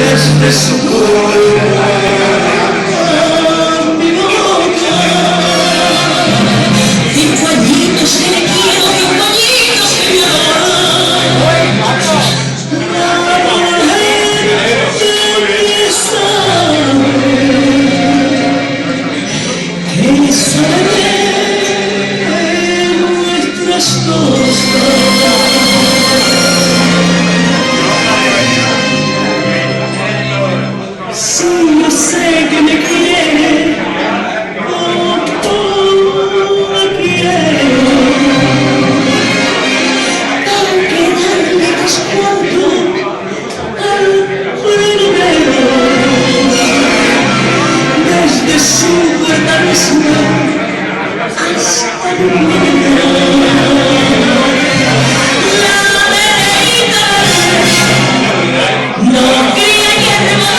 Desde su mi boca, y pañitos que le quiero, y pañitos que me adoran. La gente sabe nuestras cosas. Sí, yo sé que me quiere, como tú me quieres, aunque darle descuento al primero, desde su puerta misma hasta el mío. La veredita no quería hierba.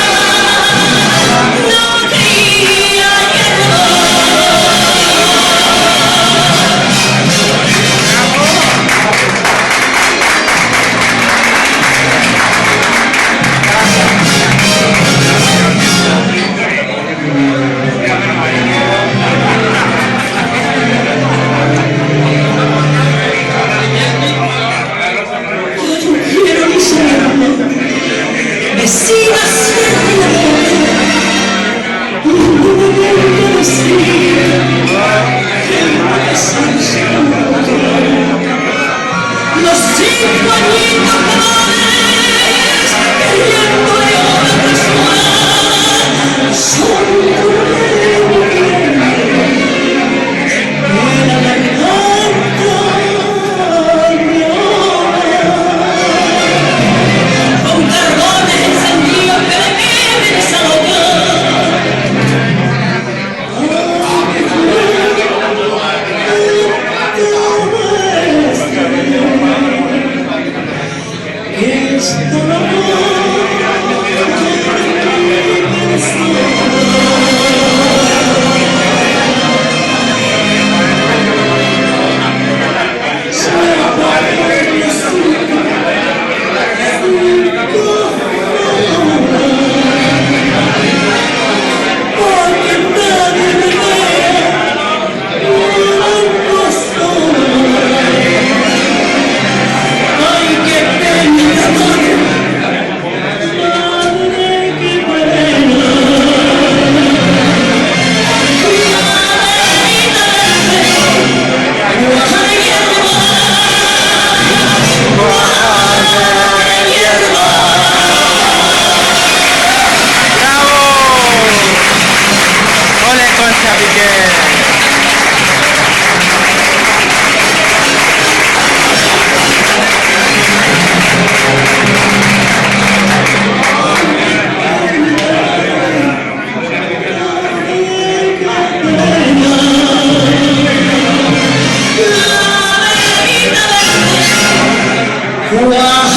Wow.